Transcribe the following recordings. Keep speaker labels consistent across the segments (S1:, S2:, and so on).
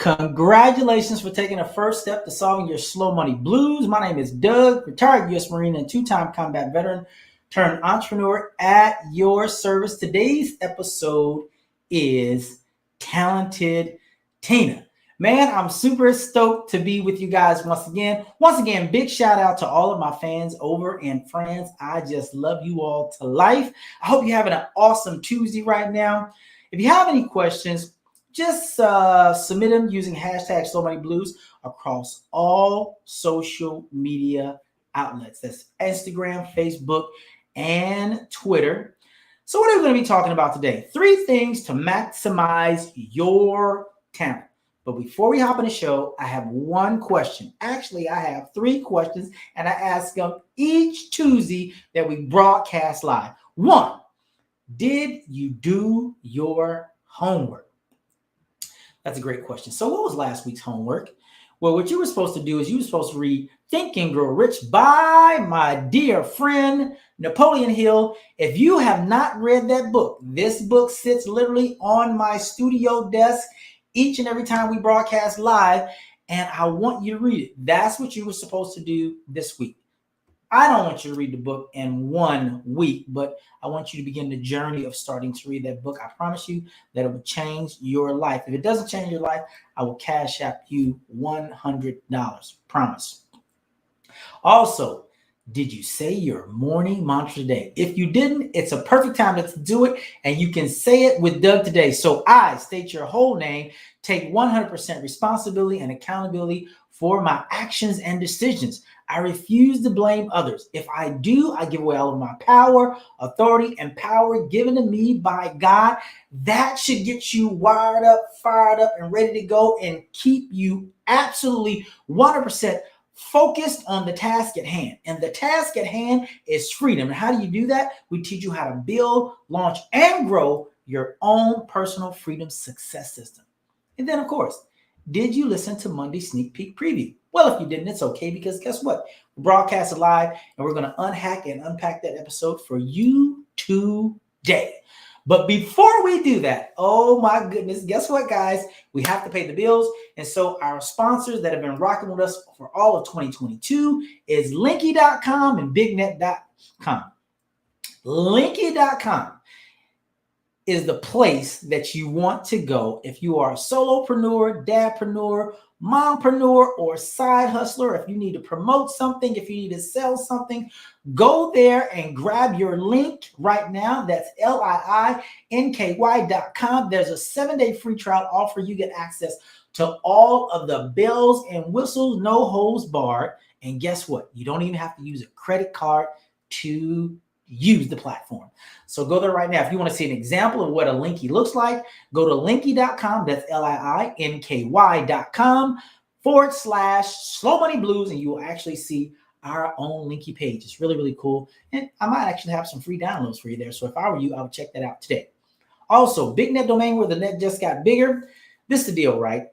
S1: Congratulations for taking the first step to solving your slow money blues. My name is Doug, retired U.S. Marine and two-time combat veteran turned entrepreneur at your service. Today's episode is Talented Tina. Man, I'm super stoked to be with you guys once again. Once again, big shout out to all of my fans over in France. I just love you all to life. I hope you're having an awesome Tuesday right now. If you have any questions, just submit them using hashtag Slow Money Blues across all social media outlets. That's Instagram, Facebook, and Twitter. So what are we going to be talking about today? 3 things to maximize your talent. But before we hop on the show, I have one question. Actually, I have 3 questions, and I ask them each Tuesday that we broadcast live. 1, did you do your homework? That's a great question. So what was last week's homework? Well, what you were supposed to do is you were supposed to read Think and Grow Rich by my dear friend, Napoleon Hill. If you have not read that book, this book sits literally on my studio desk each and every time we broadcast live, and I want you to read it. That's what you were supposed to do this week. I don't want you to read the book in 1 week, but I want you to begin the journey of starting to read that book. I promise you that it will change your life. If it doesn't change your life, I will cash app you $100. Promise. Also, did you say your morning mantra today? If you didn't, it's a perfect time to do it, and you can say it with Doug today. So I state your whole name, take 100% responsibility and accountability for my actions and decisions. I refuse to blame others. If I do, I give away all of my power, authority, and power given to me by God. That should get you wired up, fired up, and ready to go, and keep you absolutely 100% focused on the task at hand. And the task at hand is freedom. And how do you do that? We teach you how to build, launch, and grow your own personal freedom success system. And then, of course, did you listen to Monday's sneak peek preview? Well, if you didn't, it's okay, because guess what? We broadcast it live, and we're going to unhack and unpack that episode for you today. But before we do that, oh my goodness, guess what, guys? We have to pay the bills. And so our sponsors that have been rocking with us for all of 2022 is Linky.com and BigNet.com. Linky.com is the place that you want to go if you are a solopreneur, dadpreneur, mompreneur, or side hustler. If you need to promote something, if you need to sell something, go there and grab your link right now. That's linky.com. There's a 7-day free trial offer. You get access to all of the bells and whistles, no holds barred. And guess what? You don't even have to use a credit card to use the platform. So go there right now. If you want to see an example of what a Linky looks like, go to linky.com. That's linky.com/Slow Money Blues, and you will actually see our own Linky page. It's really, really cool. And I might actually have some free downloads for you there. So if I were you, I would check that out today. Also, Big Net Domain, where the net just got bigger. This is the deal, right?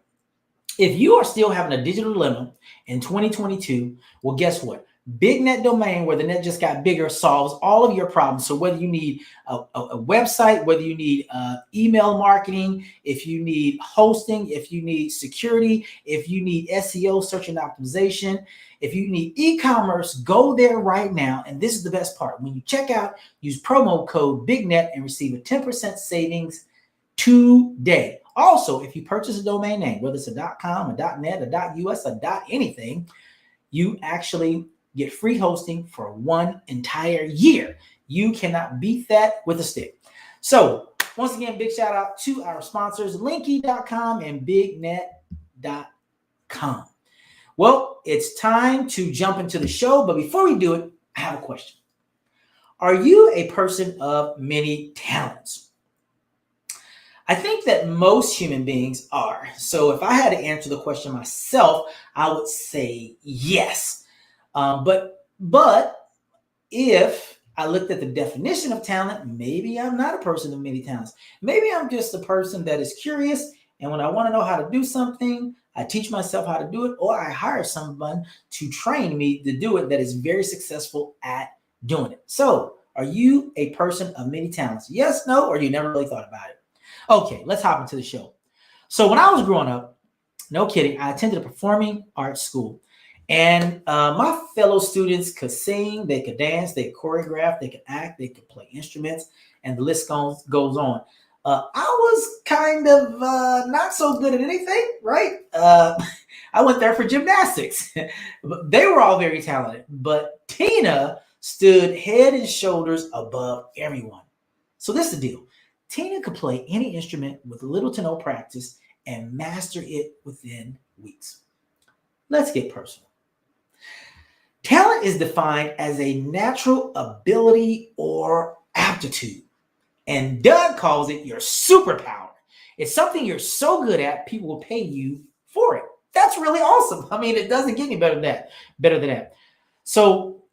S1: If you are still having a digital dilemma in 2022, well, guess what? Big Net Domain, where the net just got bigger, solves all of your problems. So whether you need a website, whether you need email marketing, if you need hosting, if you need security, if you need SEO, search and optimization, if you need e-commerce, go there right now. And this is the best part. When you check out, use promo code BIGNET and receive a 10% savings today. Also, if you purchase a domain name, whether it's a .com, a .net, a .us, a .anything, you actually get free hosting for 1 entire year. You cannot beat that with a stick. So once again, big shout out to our sponsors, Linky.com and BigNet.com. Well, it's time to jump into the show. But before we do it, I have a question. Are you a person of many talents? I think that most human beings are. So if I had to answer the question myself, I would say yes. But if I looked at the definition of talent, maybe I'm not a person of many talents. Maybe I'm just a person that is curious, and when I want to know how to do something, I teach myself how to do it, or I hire someone to train me to do it that is very successful at doing it. So are you a person of many talents? Yes, no, or you never really thought about it? Okay, let's hop into the show. So when I was growing up, No kidding. I attended a performing arts school. And my fellow students could sing, they could dance, they could choreograph, they could act, they could play instruments, and the list goes on. I was kind of not so good at anything, right? I went there for gymnastics. They were all very talented, but Tina stood head and shoulders above everyone. So this is the deal. Tina could play any instrument with little to no practice and master it within weeks. Let's get personal. Talent is defined as a natural ability or aptitude, and Doug calls it your superpower. It's something you're so good at, people will pay you for it. That's really awesome. I mean, it doesn't get any better than that. So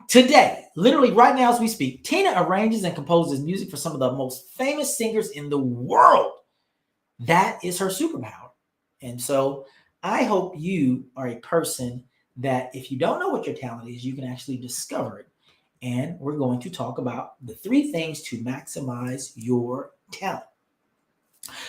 S1: today, literally right now as we speak, Tina arranges and composes music for some of the most famous singers in the world. That is her superpower. And so I hope you are a person that if you don't know what your talent is, you can actually discover it. And we're going to talk about the 3 things to maximize your talent.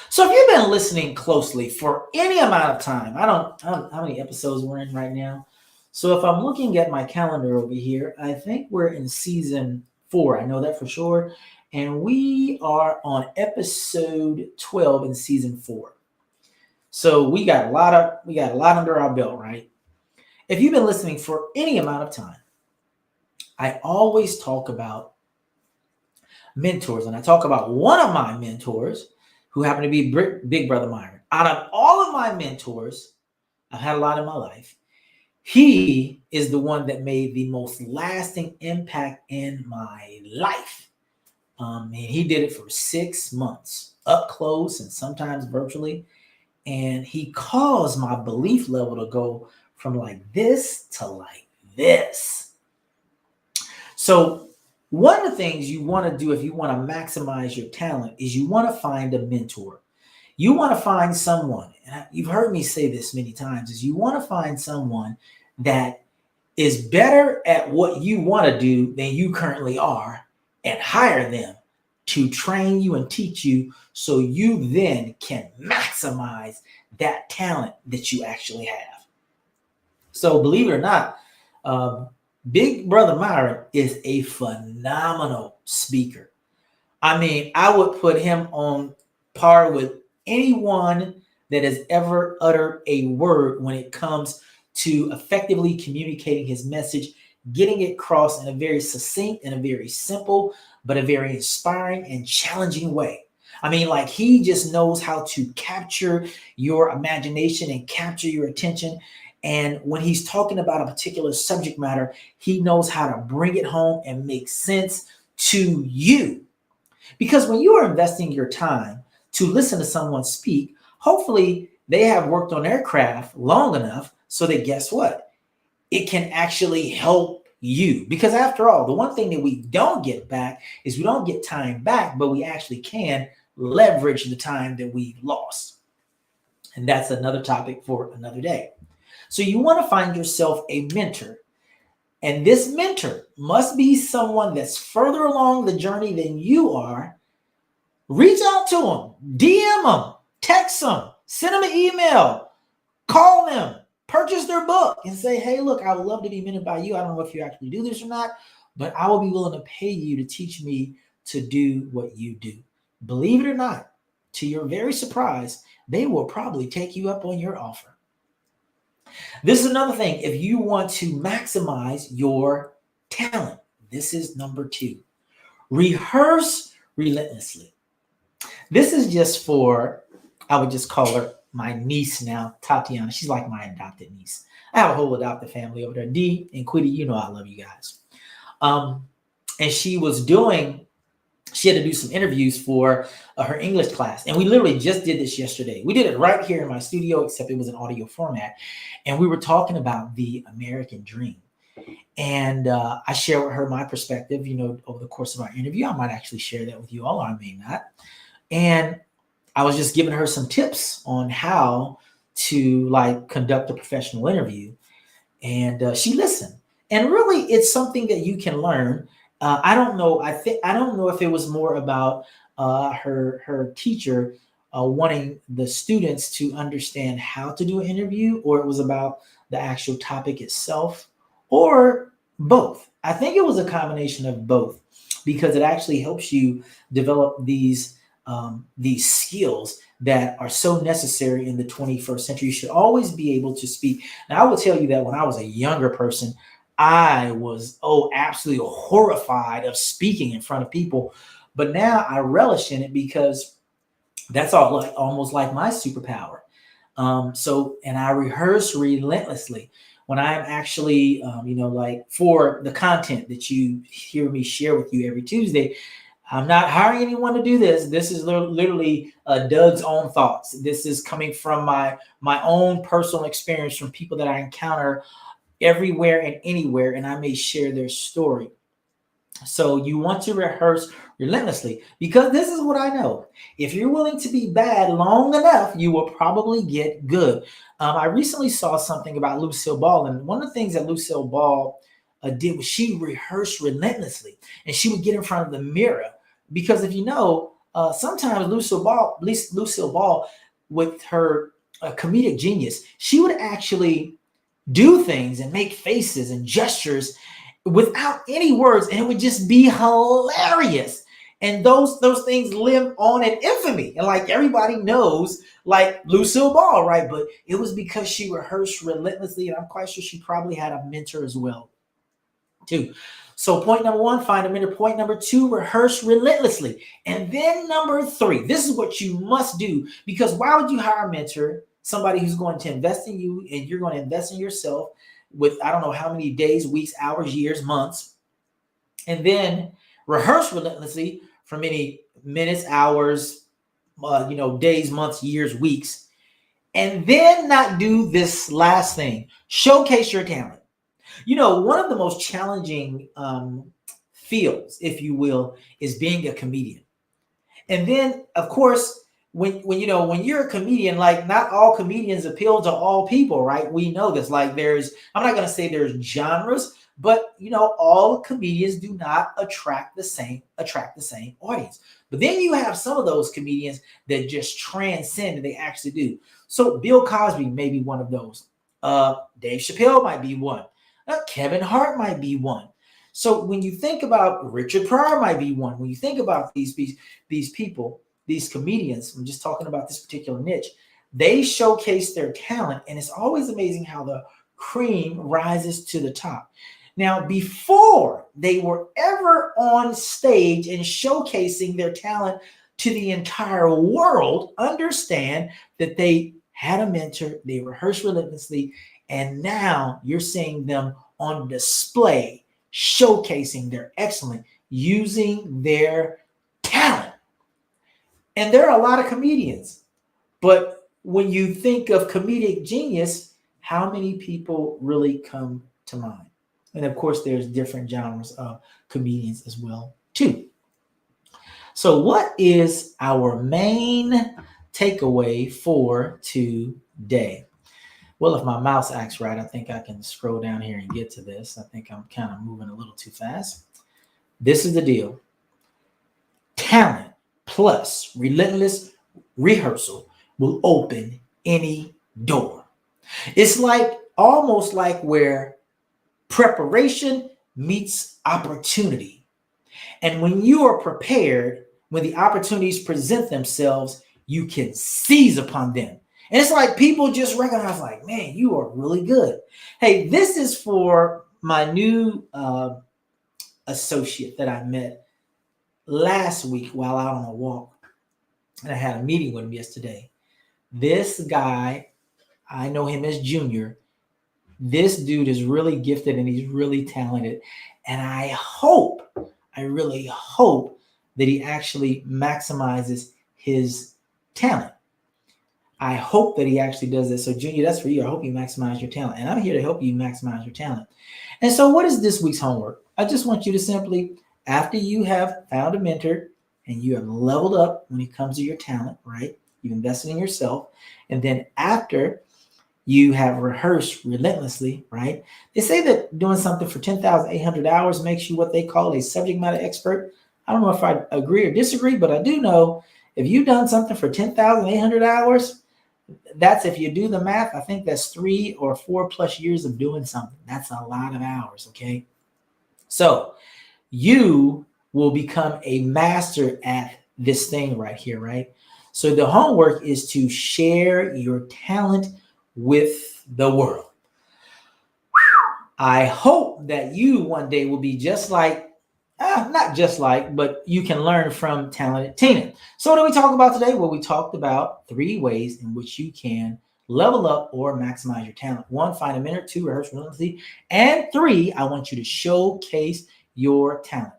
S1: So if you've been listening closely for any amount of time, I don't know how many episodes we're in right now. So if I'm looking at my calendar over here, I think we're in season 4. I know that for sure. And we are on episode 12 in season 4. So we got a lot under our belt, right? If you've been listening for any amount of time, I always talk about mentors, and I talk about one of my mentors who happened to be Big Brother Myron. Out of all of my mentors, I've had a lot in my life. He is the one that made the most lasting impact in my life. And he did it for 6 months, up close and sometimes virtually. And he caused my belief level to go from like this to like this. So one of the things you want to do if you want to maximize your talent is you want to find a mentor. You want to find someone, and you've heard me say this many times, is you want to find someone that is better at what you want to do than you currently are and hire them to train you and teach you so you then can maximize that talent that you actually have. So believe it or not, Big Brother Myron is a phenomenal speaker. I mean, I would put him on par with anyone that has ever uttered a word when it comes to effectively communicating his message, getting it across in a very succinct and a very simple, but a very inspiring and challenging way. I mean, like he just knows how to capture your imagination and capture your attention. And when he's talking about a particular subject matter, he knows how to bring it home and make sense to you. Because when you are investing your time to listen to someone speak, hopefully they have worked on their craft long enough so that guess what? It can actually help you. Because after all, the one thing that we don't get back is we don't get time back, but we actually can leverage the time that we've lost. And that's another topic for another day. So you want to find yourself a mentor. And this mentor must be someone that's further along the journey than you are. Reach out to them, DM them, text them, send them an email, call them, purchase their book and say, hey, look, I would love to be mentored by you. I don't know if you actually do this or not, but I will be willing to pay you to teach me to do what you do. Believe it or not, to your very surprise, they will probably take you up on your offer. This is another thing. If you want to maximize your talent, this is number 2. Rehearse relentlessly. This is just for, I would just call her my niece now, Tatiana. She's like my adopted niece. I have a whole adopted family over there. Dee and Quiddy, you know I love you guys. And she had to do some interviews for her English class. And we literally just did this yesterday. We did it right here in my studio, except it was an audio format. And we were talking about the American dream. And I share with her my perspective, over the course of our interview. I might actually share that with you all, or I may not. And I was just giving her some tips on how to conduct a professional interview. And she listened. And really, it's something that you can learn. I don't know. I don't know if it was more about her teacher wanting the students to understand how to do an interview, or it was about the actual topic itself, or both. I think it was a combination of both, because it actually helps you develop these skills that are so necessary in the 21st century. You should always be able to speak. Now, I will tell you that when I was a younger person, I was absolutely horrified of speaking in front of people. But now I relish in it because that's all like almost like my superpower. And I rehearse relentlessly when I'm actually, like for the content that you hear me share with you every Tuesday. I'm not hiring anyone to do this. This is literally Doug's own thoughts. This is coming from my own personal experience from people that I encounter everywhere and anywhere, and I may share their story. So you want to rehearse relentlessly, because this is what I know. If you're willing to be bad long enough, you will probably get good. I recently saw something about Lucille Ball, and one of the things that Lucille Ball did was she rehearsed relentlessly, and she would get in front of the mirror. Because if you know, sometimes Lucille Ball, with her comedic genius, she would actually do things and make faces and gestures without any words, and it would just be hilarious. And those things live on in infamy, and like everybody knows, like Lucille Ball, right? But it was because she rehearsed relentlessly, and I'm quite sure she probably had a mentor as well too. So point number one, find a mentor. Point number two, rehearse relentlessly. And then number three, this is what you must do, because why would you hire a mentor, somebody who's going to invest in you and you're going to invest in yourself with I don't know how many days, weeks, hours, years, months, and then rehearse relentlessly for many minutes, hours, days, months, years, weeks, and then not do this last thing, showcase your talent. One of the most challenging fields, if you will, is being a comedian. And then, of course, when you're a comedian, like not all comedians appeal to all people, right? We know this. Like I'm not going to say there's genres, but all comedians do not attract the same audience. But then you have some of those comedians that just transcend, and they actually do. So Bill Cosby may be one of those. Dave Chappelle might be one. Kevin Hart might be one. So when you think about Richard Pryor might be one. When you think about these people, these comedians, I'm just talking about this particular niche, they showcase their talent, and it's always amazing how the cream rises to the top. Now, before they were ever on stage and showcasing their talent to the entire world, understand that they had a mentor, they rehearsed relentlessly, and now you're seeing them on display, showcasing their excellence, using their talent. And there are a lot of comedians, but when you think of comedic genius, how many people really come to mind? And of course, there's different genres of comedians as well, too. So what is our main takeaway for today? Well, if my mouse acts right, I think I can scroll down here and get to this. I think I'm kind of moving a little too fast. This is the deal. Talent plus relentless rehearsal will open any door. It's almost like where preparation meets opportunity. And when you are prepared, when the opportunities present themselves, you can seize upon them. And it's like people just recognize, like, man, you are really good. Hey, this is for my new associate that I met last week while out on a walk. And I had a meeting with him yesterday. This guy, I know him as Junior. This dude is really gifted and he's really talented. And I really hope that he actually maximizes his talent. I hope that he actually does this. So Junior, that's for you. I hope you maximize your talent. And I'm here to help you maximize your talent. And so what is this week's homework? I just want you to simply, after you have found a mentor and you have leveled up when it comes to your talent, right? You've invested in yourself. And then after you have rehearsed relentlessly, right? They say that doing something for 10,800 hours makes you what they call a subject matter expert. I don't know if I agree or disagree, but I do know If you've done something for 10,800 hours, that's, if you do the math, I think that's 3 or 4 plus years of doing something. That's a lot of hours, okay? So you will become a master at this thing right here, right? So the homework is to share your talent with the world. I hope that you one day will be just like, not just like, but you can learn from talented Tina. So what did we talk about today? Well, we talked about 3 ways in which you can level up or maximize your talent. 1, find a mentor. 2, rehearse relentlessly. And 3, I want you to showcase your talent.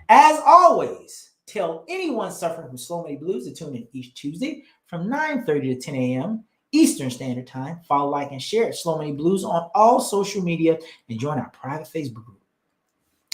S1: As always, tell anyone suffering from slow money blues to tune in each Tuesday from 9:30 to 10 a.m. Eastern Standard Time. Follow, like, and share Slow Money Blues on all social media, and join our private Facebook group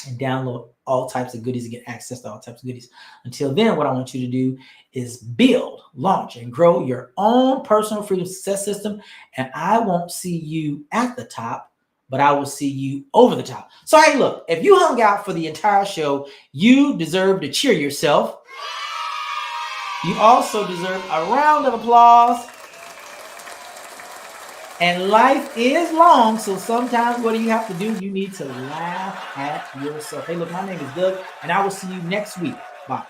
S1: and download all types of goodies and get access to all types of goodies. Until then, what I want you to do is build, launch, and grow your own personal freedom success system. And I won't see you at the top, but I will see you over the top. So, hey, look, if you hung out for the entire show, you deserve to cheer yourself. You also deserve a round of applause. And life is long, so sometimes what do you have to do? You need to laugh at yourself. Hey, look, my name is Doug, and I will see you next week. Bye.